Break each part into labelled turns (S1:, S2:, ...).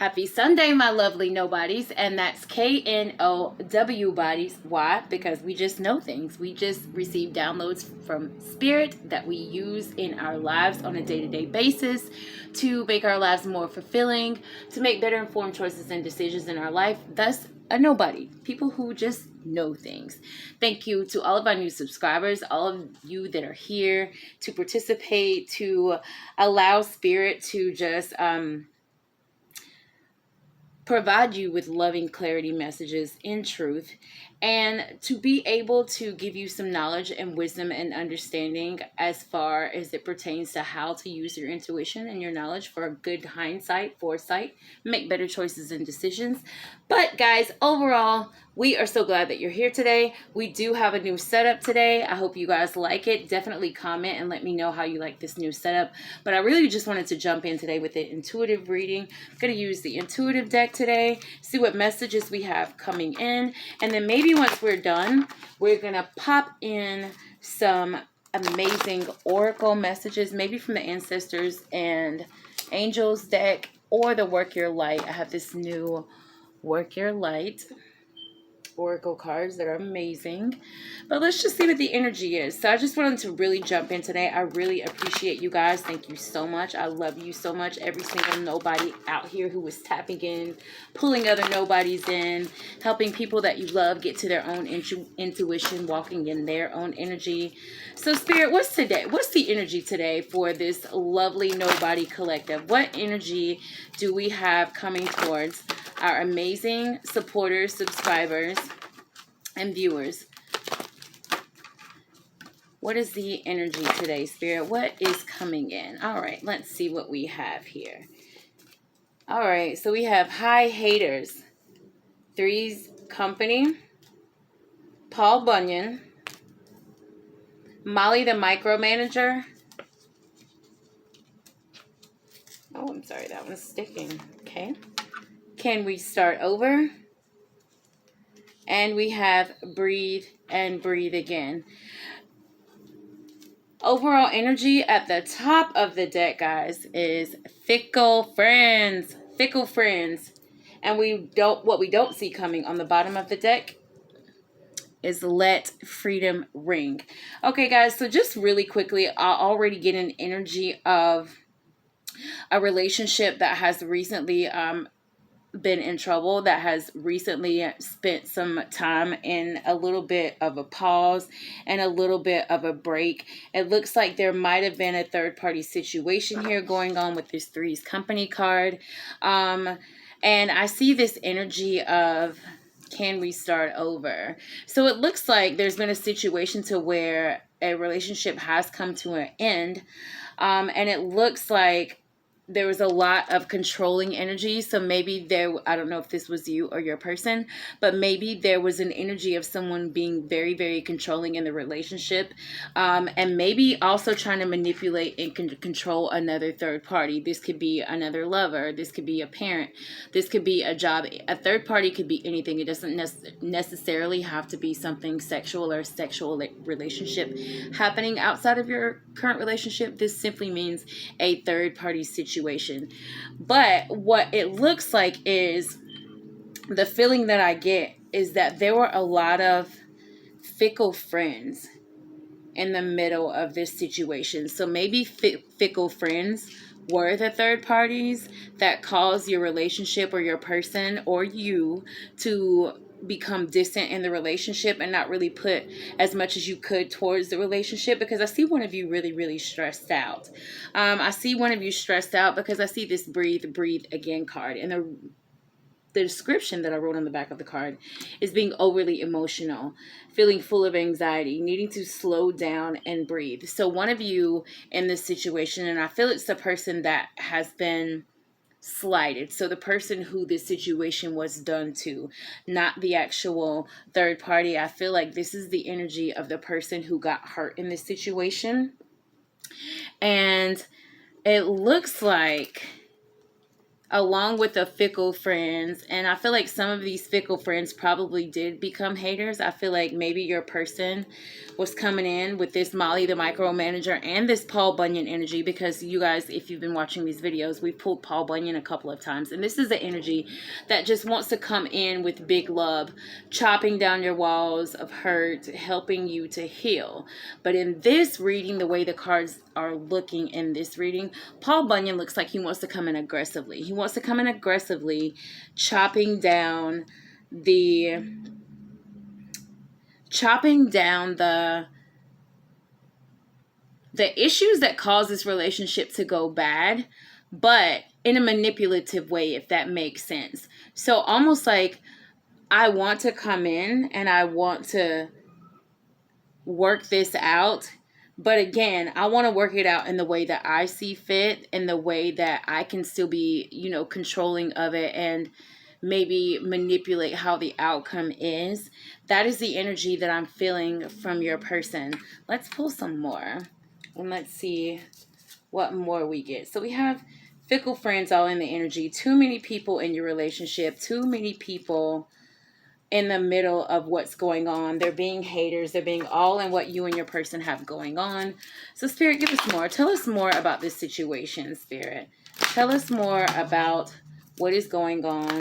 S1: Happy Sunday, my lovely nobodies, and that's KNOWbodies. Why? Because we just know things. We just receive downloads from spirit that we use in our lives on a day-to-day basis to make our lives more fulfilling, to make better informed choices and decisions in our life. Thus, a nobody. People who just know things. Thank you to all of our new subscribers, all of you that are here to participate, to allow spirit to just provide you with loving clarity messages in truth, and to be able to give you some knowledge and wisdom and understanding as far as it pertains to how to use your intuition and your knowledge for a good foresight, make better choices and decisions. But guys, overall, we are so glad that you're here today. We do have a new setup today. I hope you guys like it. Definitely comment and let me know how you like this new setup. But I really just wanted to jump in today with the intuitive reading. I'm going to use the intuitive deck today, see what messages we have coming in. And then maybe once we're done, we're going to pop in some amazing oracle messages, maybe from the ancestors and angels deck or the Work Your Light. I have this new Work Your Light oracle cards that are amazing, but let's just see what the energy is. So I just wanted to really jump in today. I really appreciate you guys. Thank you so much. I love you so much. Every single nobody out here who is tapping in, pulling other nobodies in, helping people that you love get to their own intuition, walking in their own energy. So Spirit, what's today? What's the energy today for this lovely nobody collective? What energy do we have coming towards our amazing supporters, subscribers, and viewers? What is the energy today, Spirit? What is coming in? All right, let's see what we have here. All right, so we have High Haters, Three's Company, Paul Bunyan, Molly the Micromanager. Oh, I'm sorry, that one's sticking. Okay. Can we start over? And we have Breathe and Breathe Again. Overall energy at the top of the deck, guys, is Fickle Friends. Fickle Friends. And what we don't see coming on the bottom of the deck is Let Freedom Ring. Okay, guys, so just really quickly, I already get an energy of a relationship that has recently been in trouble, that has recently spent some time in a little bit of a pause and a little bit of a break. It looks like there might have been a third-party situation here going on with this Three's Company card. And I see this energy of, can we start over? So it looks like there's been a situation to where a relationship has come to an end. And it looks like there was a lot of controlling energy. So maybe I don't know if this was you or your person, but maybe there was an energy of someone being very, very controlling in the relationship. And maybe also trying to manipulate and control another third party. This could be another lover. This could be a parent. This could be a job. A third party could be anything. It doesn't necessarily have to be something sexual or sexual relationship happening outside of your current relationship. This simply means a third party situation. But what it looks like is, the feeling that I get is that there were a lot of fickle friends in the middle of this situation. So maybe fickle friends were the third parties that caused your relationship or your person or you to become distant in the relationship and not really put as much as you could towards the relationship, because I see one of you really, really stressed out. I see one of you stressed out because I see this Breathe Again card, and the description that I wrote on the back of the card is being overly emotional, feeling full of anxiety, needing to slow down and breathe. So one of you in this situation, and I feel it's the person that has been slighted. So the person who this situation was done to, not the actual third party. I feel like this is the energy of the person who got hurt in this situation. And it looks like along with the fickle friends. And I feel like some of these fickle friends probably did become haters. I feel like maybe your person was coming in with this Molly the micromanager and this Paul Bunyan energy, because you guys, if you've been watching these videos, we've pulled Paul Bunyan a couple of times, and this is the energy that just wants to come in with big love, chopping down your walls of hurt, helping you to heal. But in this reading, the way the cards are looking in this reading, Paul Bunyan looks like he wants to come in aggressively. He wants to come in aggressively, chopping down the issues that cause this relationship to go bad, but in a manipulative way, if that makes sense. So almost like, I want to come in and I want to work this out. But again, I want to work it out in the way that I see fit, in the way that I can still be, controlling of it and maybe manipulate how the outcome is. That is the energy that I'm feeling from your person. Let's pull some more and let's see what more we get. So we have fickle friends all in the energy. Too many people in your relationship. Too many people in the middle of what's going on. They're being haters. They're being all in what you and your person have going on. So Spirit, give us more. Tell us more about this situation, Spirit. Tell us more about what is going on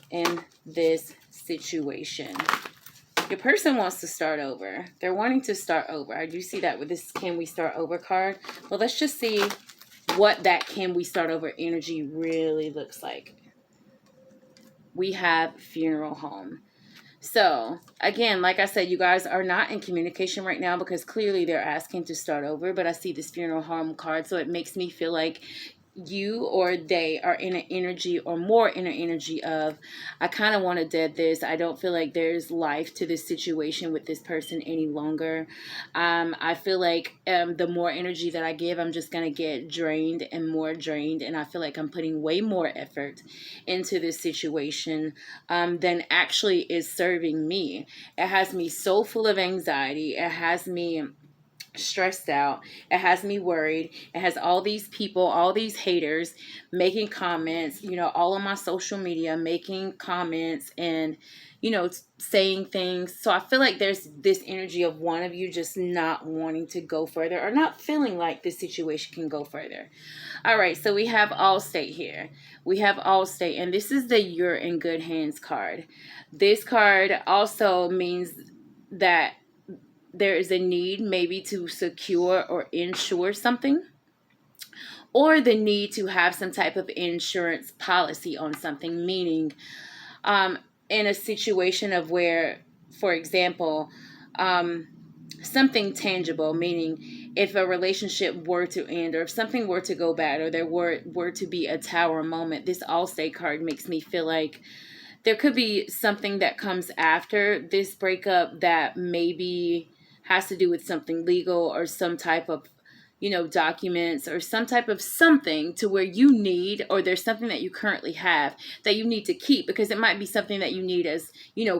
S1: in this situation. Your person wants to start over. They're wanting to start over. I do see that with this Can We Start Over card. Well, let's just see what that Can We Start Over energy really looks like. We have funeral home. So, again, like I said, you guys are not in communication right now because clearly they're asking to start over. But I see this funeral home card, so it makes me feel like you or they are in an energy, or more in an energy of, I kind of want to dead this. I don't feel like there's life to this situation with this person any longer. I feel like the more energy that I give, I'm just going to get drained and more drained. And I feel like I'm putting way more effort into this situation than actually is serving me. It has me so full of anxiety. It has me stressed out. It has me worried. It has all these people, all these haters making comments, all on my social media, making comments and, saying things. So I feel like there's this energy of one of you just not wanting to go further, or not feeling like this situation can go further. All right, so we have Allstate here. We have Allstate, and this is the You're in Good Hands card. This card also means that there is a need maybe to secure or insure something, or the need to have some type of insurance policy on something, meaning in a situation of where, for example, something tangible, meaning if a relationship were to end, or if something were to go bad, or there were to be a tower moment, this Allstate card makes me feel like there could be something that comes after this breakup that maybe has to do with something legal, or some type of, documents, or some type of something to where you need, or there's something that you currently have that you need to keep, because it might be something that you need as,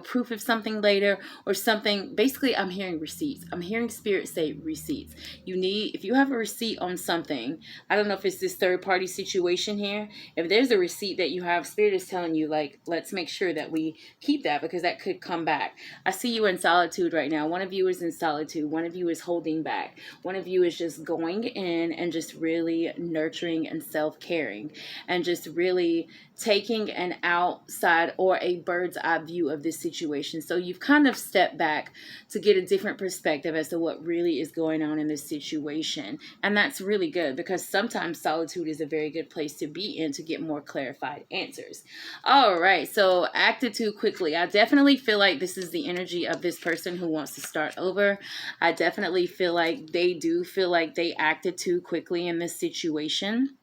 S1: proof of something later, or something. Basically, I'm hearing receipts. I'm hearing Spirit say receipts. If you have a receipt on something, I don't know if it's this third party situation here. If there's a receipt that you have, Spirit is telling you, like, let's make sure that we keep that, because that could come back. I see you in solitude right now. One of you is in solitude. One of you is holding back. One of you is just going in and just really nurturing and self-caring, and just really taking an outside or a bird's eye view of this situation. So you've kind of stepped back to get a different perspective as to what really is going on in this situation. And that's really good, because sometimes solitude is a very good place to be in to get more clarified answers. All right, so acted too quickly. I definitely feel like this is the energy of this person who wants to start over. I definitely feel like they do feel like they acted too quickly in this situation,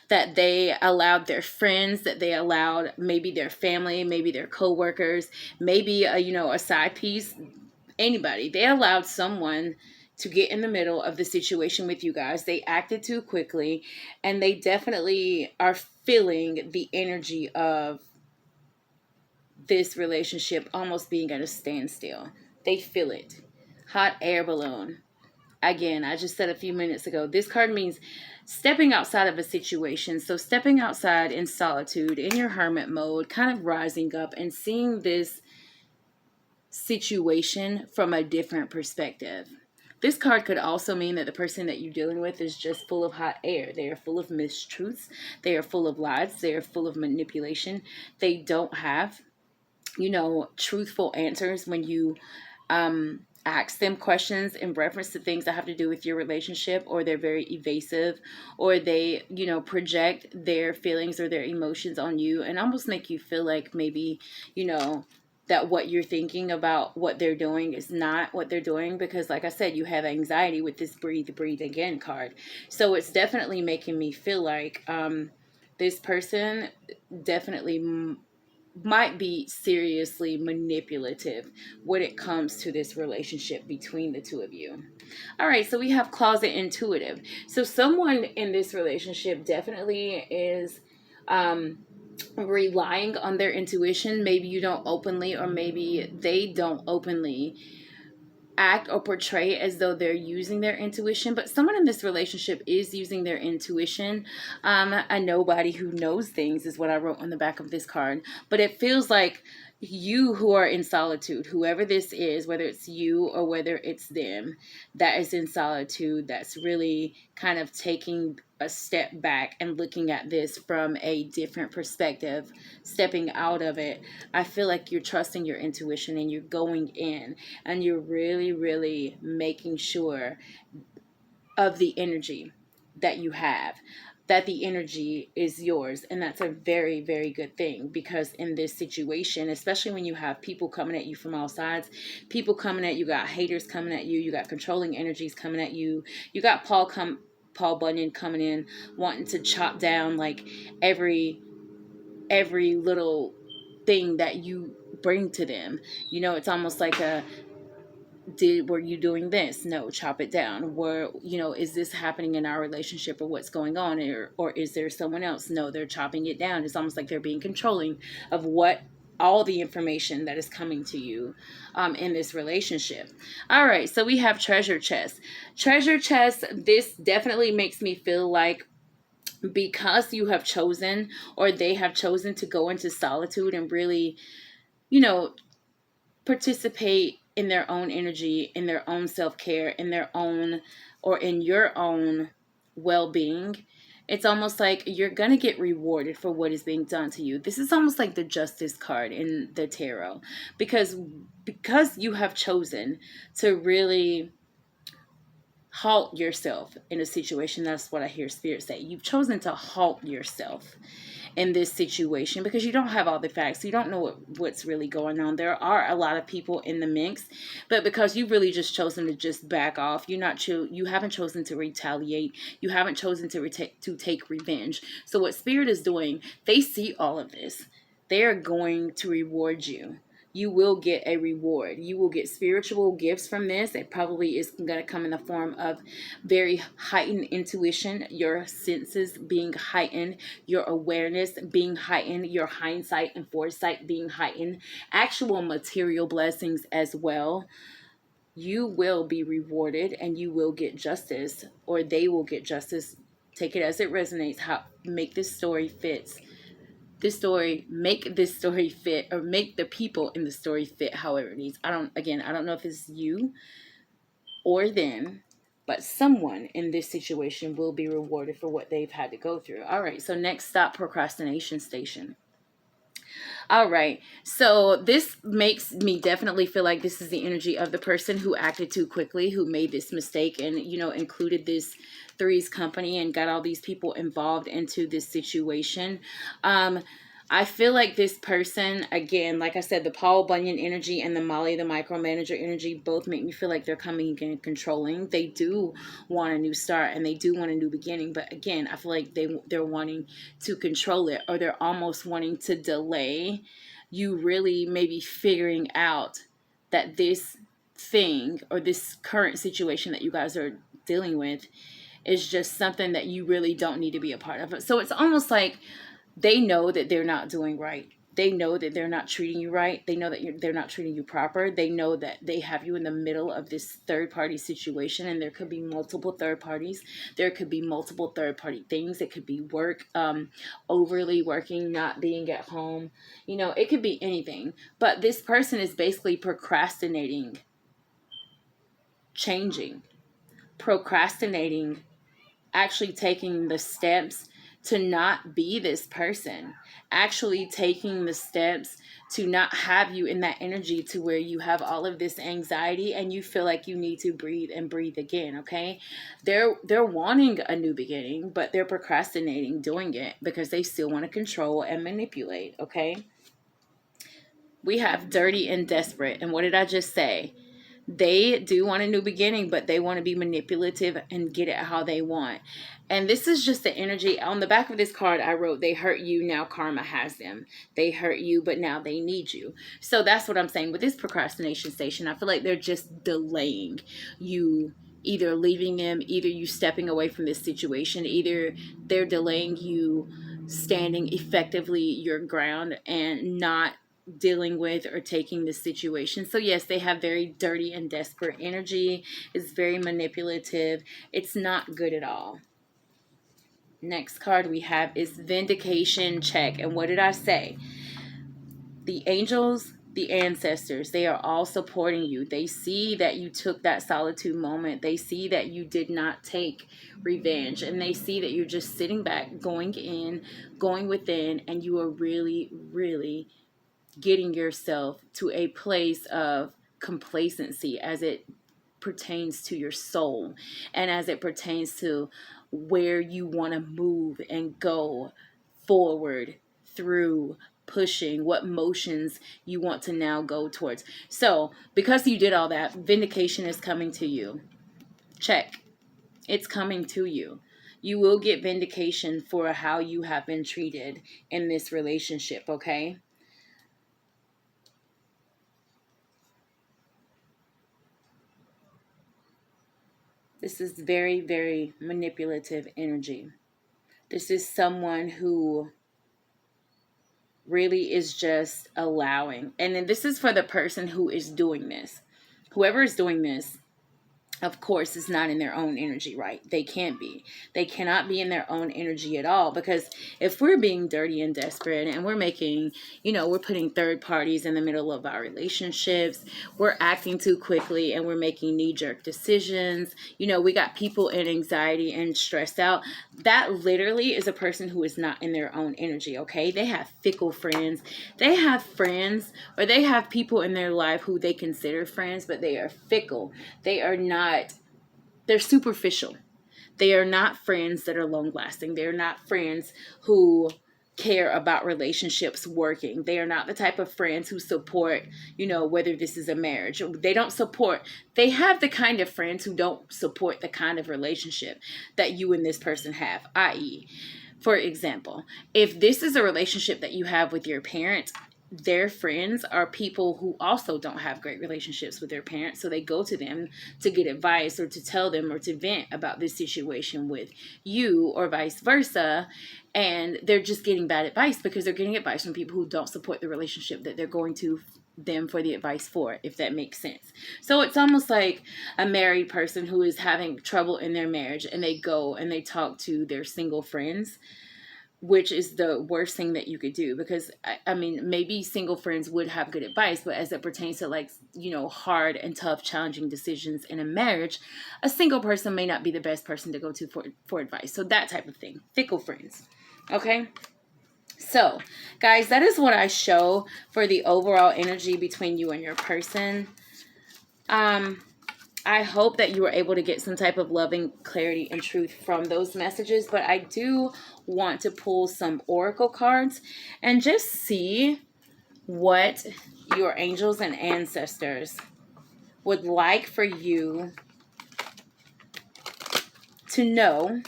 S1: that they allowed their friends, that they allowed maybe their family, maybe their coworkers, maybe a side piece, anybody. They allowed someone to get in the middle of the situation with you guys. They acted too quickly, and they definitely are feeling the energy of this relationship almost being at a standstill. They feel it. Hot air balloon. Again, I just said a few minutes ago, this card means stepping outside of a situation. So stepping outside in solitude, in your hermit mode, kind of rising up and seeing this situation from a different perspective. This card could also mean that the person that you're dealing with is just full of hot air. They are full of mistruths. They are full of lies. They are full of manipulation. They don't have, truthful answers when you ask them questions in reference to things that have to do with your relationship, or they're very evasive, or they, project their feelings or their emotions on you and almost make you feel like maybe, that what you're thinking about what they're doing is not what they're doing, because like I said, you have anxiety with this breathe again card. So it's definitely making me feel like this person definitely might be seriously manipulative when it comes to this relationship between the two of you. All right, so we have closet intuitive. So someone in this relationship definitely is relying on their intuition. Maybe you don't openly, or maybe they don't openly act or portray as though they're using their intuition, but someone in this relationship is using their intuition. A nobody who knows things is what I wrote on the back of this card, but it feels like you who are in solitude, whoever this is, whether it's you or whether it's them, that is in solitude, that's really kind of taking a step back and looking at this from a different perspective, stepping out of it. I feel like you're trusting your intuition and you're going in and you're really, really making sure of the energy that you have, that the energy is yours. And that's a very, very good thing, because in this situation, especially when you have people coming at you from all sides, people coming at you, got haters coming at you, you got controlling energies coming at you, you got Paul Bunyan coming in wanting to chop down like every little thing that you bring to them. It's almost like were you doing this? No, chop it down. Is this happening in our relationship, or what's going on, or is there someone else? No, they're chopping it down. It's almost like they're being controlling of all the information that is coming to you in this relationship. All right, so we have treasure chest. Treasure chest, this definitely makes me feel like, because you have chosen, or they have chosen, to go into solitude and really, participate in their own energy, in their own self-care, in their own, or in your own well-being, it's almost like you're going to get rewarded for what is being done to you. This is almost like the Justice card in the tarot, because you have chosen to really halt yourself in a situation. That's what I hear Spirit say. You've chosen to halt yourself in this situation because you don't have all the facts. You don't know what's really going on. There are a lot of people in the mix, but because you've really just chosen to just back off, you haven't chosen to retaliate. You haven't chosen to take revenge. So what Spirit is doing, they see all of this. They are going to reward you. You will get a reward. You will get spiritual gifts from this. It probably is going to come in the form of very heightened intuition, your senses being heightened, your awareness being heightened, your hindsight and foresight being heightened, actual material blessings as well. You will be rewarded and you will get justice, or they will get justice. Take it as it resonates. Make this story fits. Make this story fit, or make the people in the story fit however it needs. I don't know if it's you or them, but someone in this situation will be rewarded for what they've had to go through. All right, so next stop, procrastination station. All right, so this makes me definitely feel like this is the energy of the person who acted too quickly, who made this mistake and, included this Three's Company and got all these people involved into this situation. I feel like this person, again, like I said, the Paul Bunyan energy and the Molly, the micromanager energy, both make me feel like they're coming in and controlling. They do want a new start and they do want a new beginning. But again, I feel like they're wanting to control it, or they're almost wanting to delay you really maybe figuring out that this thing or this current situation that you guys are dealing with is just something that you really don't need to be a part of. So it's almost like they know that they're not doing right. They know that they're not treating you right. They know that they're not treating you proper. They know that they have you in the middle of this third party situation, and there could be multiple third parties. There could be multiple third party things. It could be work, overly working, not being at home. You know, it could be anything. But this person is basically procrastinating, changing, procrastinating, actually taking the steps to not be this person, actually taking the steps to not have you in that energy to where you have all of this anxiety and you feel like you need to breathe and breathe again. Okay, they're wanting a new beginning, but they're procrastinating doing it because they still want to control and manipulate. Okay, we have dirty and desperate. And what did I just say? They do want a new beginning, but they want to be manipulative and get it how they want. And this is just the energy. On the back of this card, I wrote, they hurt you, now karma has them. They hurt you, but now they need you. So that's what I'm saying. With this procrastination station, I feel like they're just delaying you, either leaving them, either you stepping away from this situation, either they're delaying you standing effectively your ground and not dealing with or taking the situation. So yes, they have very dirty and desperate energy. It's very manipulative. It's not good at all. Next card we have is vindication check. And what did I say? The angels, the ancestors, they are all supporting you. They see that you took that solitude moment. They see that you did not take revenge, and they see that you're just sitting back, going in, going within, and you are really, really getting yourself to a place of complacency as it pertains to your soul and as it pertains to where you want to move and go forward through, pushing what motions you want to now go towards. So because you did all that, vindication is coming to you. Check. It's coming to you. You will get vindication for how you have been treated in this relationship, okay? This is very, very manipulative energy. This is someone who really is just allowing. And then this is for the person who is doing this. Whoever is doing this, of course, is not in their own energy, right? They can't be. They cannot be in their own energy at all, because if we're being dirty and desperate and we're making, we're putting third parties in the middle of our relationships, we're acting too quickly and we're making knee-jerk decisions, we got people in anxiety and stressed out. That literally is a person who is not in their own energy, okay? They have fickle friends. They have friends, or they have people in their life who they consider friends, but they are fickle. They are not, they're superficial. They are not friends that are long lasting. They're not friends who care about relationships working. They are not the type of friends who support, whether this is a marriage. They don't support. They have the kind of friends who don't support the kind of relationship that you and this person have. I.e., for example, if this is a relationship that you have with your parents, their friends are people who also don't have great relationships with their parents. So they go to them to get advice or to tell them or to vent about this situation with you, or vice versa. And they're just getting bad advice because they're getting advice from people who don't support the relationship that they're going to them for the advice for, if that makes sense. So it's almost like a married person who is having trouble in their marriage, and they go and they talk to their single friends, which is the worst thing that you could do, because I mean, maybe single friends would have good advice, but as it pertains to hard and tough, challenging decisions in a marriage, a single person may not be the best person to go to for advice. So that type of thing, fickle friends. Okay. So guys, that is what I show for the overall energy between you and your person. I hope that you were able to get some type of loving clarity and truth from those messages, but I do want to pull some oracle cards and just see what your angels and ancestors would like for you to know,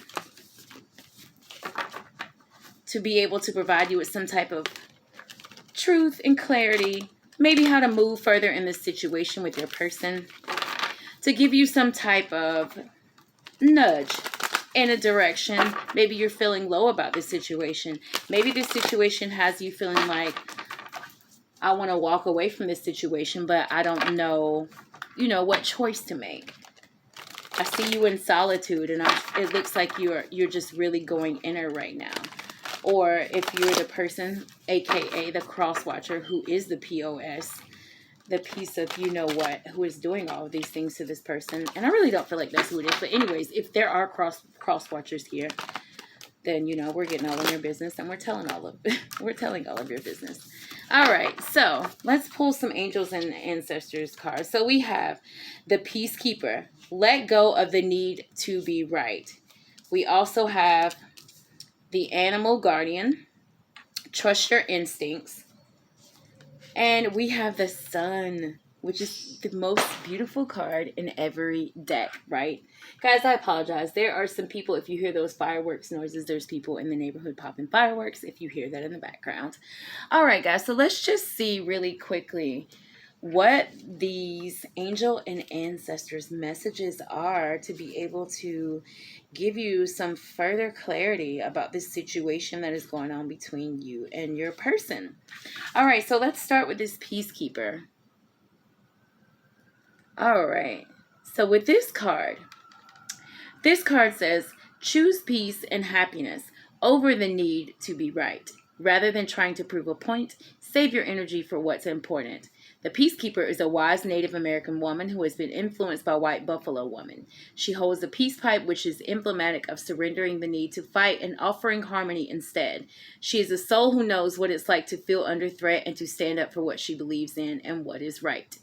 S1: to be able to provide you with some type of truth and clarity, maybe how to move further in this situation with your person, to give you some type of nudge in a direction. Maybe you're feeling low about this situation. Maybe this situation has you feeling like, I want to walk away from this situation, but I don't know, what choice to make. I see you in solitude, and it looks like you're just really going inner right now. Or if you're the person, aka the cross watcher, who is the POS, the piece of you-know-what, who is doing all of these things to this person. And I really don't feel like that's who it is. But anyways, if there are cross watchers here, then we're getting all in your business, and we're telling all of your business. All right, so let's pull some angels and ancestors cards. So we have the Peacekeeper. Let go of the need to be right. We also have the Animal Guardian. Trust your instincts. And we have the Sun, which is the most beautiful card in every deck, right? Guys, I apologize. There are some people, if you hear those fireworks noises, there's people in the neighborhood popping fireworks, if you hear that in the background. All right, guys, so let's just see really quickly what these angel and ancestors messages are to be able to give you some further clarity about this situation that is going on between you and your person. All right, so let's start with this Peacekeeper. All right, so with this card says, choose peace and happiness over the need to be right. Rather than trying to prove a point, save your energy for what's important. The Peacekeeper is a wise Native American woman who has been influenced by white buffalo women. She holds a peace pipe, which is emblematic of surrendering the need to fight and offering harmony instead. She is a soul who knows what it's like to feel under threat and to stand up for what she believes in and what is right.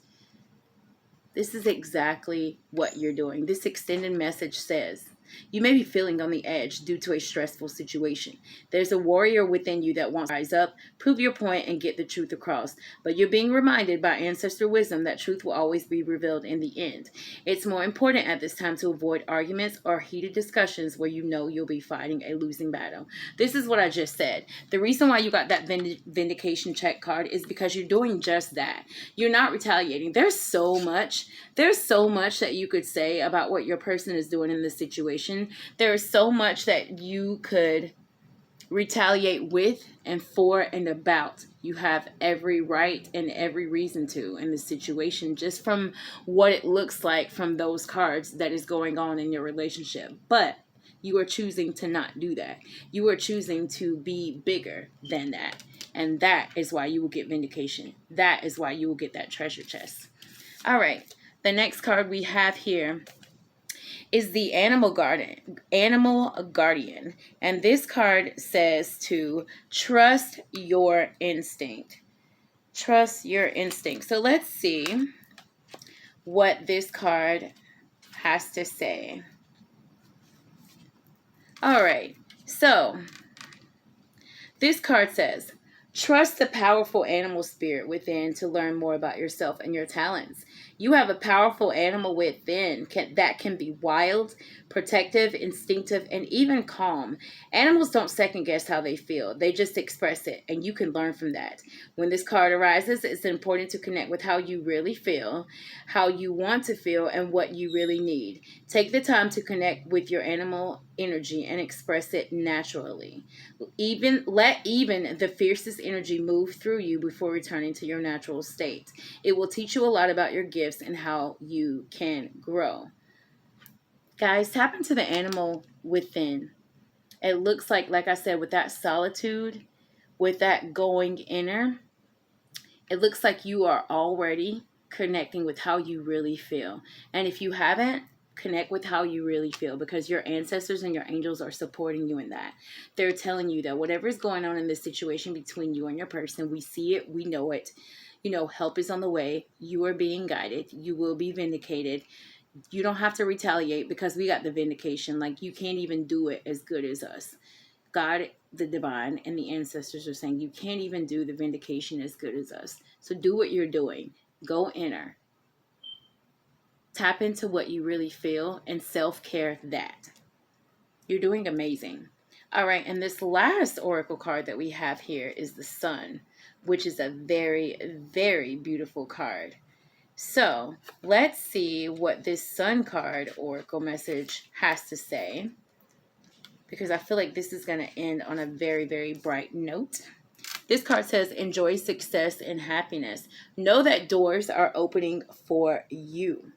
S1: This is exactly what you're doing. This extended message says, you may be feeling on the edge due to a stressful situation. There's a warrior within you that wants to rise up, prove your point, and get the truth across. But you're being reminded by ancestor wisdom that truth will always be revealed in the end. It's more important at this time to avoid arguments or heated discussions where you know you'll be fighting a losing battle. This is what I just said. The reason why you got that vindication check card is because you're doing just that. You're not retaliating. There's so much that you could say about what your person is doing in this situation. There is so much that you could retaliate with and for and about. You have every right and every reason to in this situation, just from what it looks like from those cards that is going on in your relationship. But you are choosing to not do that. You are choosing to be bigger than that. And that is why you will get vindication. That is why you will get that treasure chest. All right. The next card we have here is the Animal Guardian. And this card says to trust your instinct. Trust your instinct. So let's see what this card has to say. All right. So this card says, trust the powerful animal spirit within to learn more about yourself and your talents. You have a powerful animal within that can be wild, protective, instinctive, and even calm. Animals don't second guess how they feel. They just express it, and you can learn from that. When this card arises, it's important to connect with how you really feel, how you want to feel, and what you really need. Take the time to connect with your animal energy and express it naturally. Let the fiercest energy move through you before returning to your natural state. It will teach you a lot about your gifts and how you can grow. Guys, tap into the animal within. It looks like I said, with that solitude, with that going inner, it looks like you are already connecting with how you really feel. And if you haven't, connect with how you really feel, because your ancestors and your angels are supporting you in that. They're telling you that whatever is going on in this situation between you and your person, we see it, we know it. Help is on the way. You are being guided. You will be vindicated. You don't have to retaliate because we got the vindication. Like, you can't even do it as good as us. God, the divine, and the ancestors are saying you can't even do the vindication as good as us. So do what you're doing. Go inner. Tap into what you really feel and self-care that. You're doing amazing. All right, and this last oracle card that we have here is the Sun, which is a very, very beautiful card. So let's see what this Sun card oracle message has to say, because I feel like this is going to end on a very, very bright note. This card says, enjoy success and happiness. Know that doors are opening for you.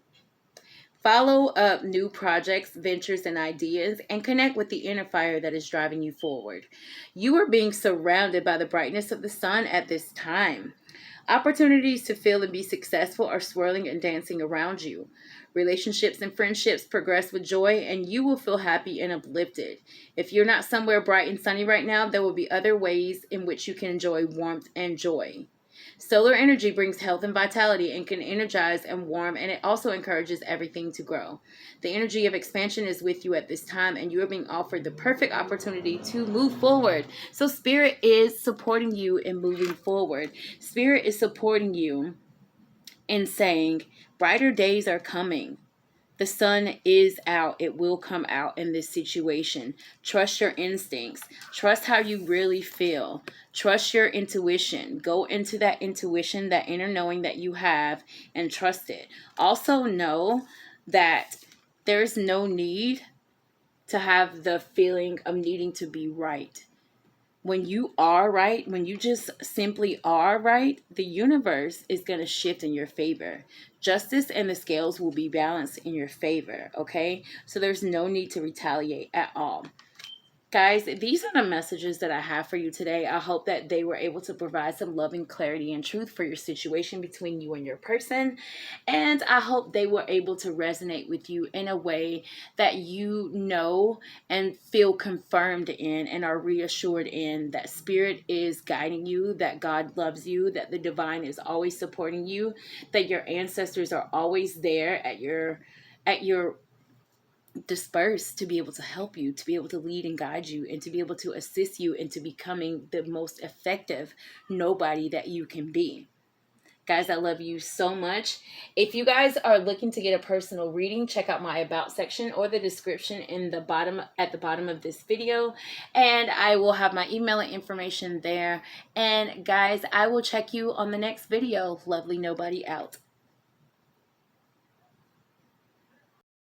S1: Follow up new projects, ventures, and ideas, and connect with the inner fire that is driving you forward. You are being surrounded by the brightness of the sun at this time. Opportunities to feel and be successful are swirling and dancing around you. Relationships and friendships progress with joy, and you will feel happy and uplifted. If you're not somewhere bright and sunny right now, there will be other ways in which you can enjoy warmth and joy. Solar energy brings health and vitality and can energize and warm, and it also encourages everything to grow. The energy of expansion is with you at this time, and you are being offered the perfect opportunity to move forward. So Spirit is supporting you in moving forward. Spirit is supporting you in saying, brighter days are coming. The sun is out. It will come out in this situation. Trust your instincts. Trust how you really feel. Trust your intuition. Go into that intuition, that inner knowing that you have, and trust it. Also know that there's no need to have the feeling of needing to be right. When you are right, when you just simply are right, the universe is going to shift in your favor. Justice and the scales will be balanced in your favor, okay? So there's no need to retaliate at all. Guys, these are the messages that I have for you today. I hope that they were able to provide some loving clarity and truth for your situation between you and your person. And I hope they were able to resonate with you in a way that you know and feel confirmed in and are reassured in that Spirit is guiding you, that God loves you, that the divine is always supporting you, that your ancestors are always there at your dispersed to be able to help you, to be able to lead and guide you, and to be able to assist you into becoming the most effective nobody that you can be. Guys, I love you so much. If you guys are looking to get a personal reading, check out my about section or the description in the bottom at the bottom of this video, and I will have my email and information there. And guys, I will check you on the next video. Lovely Nobody out.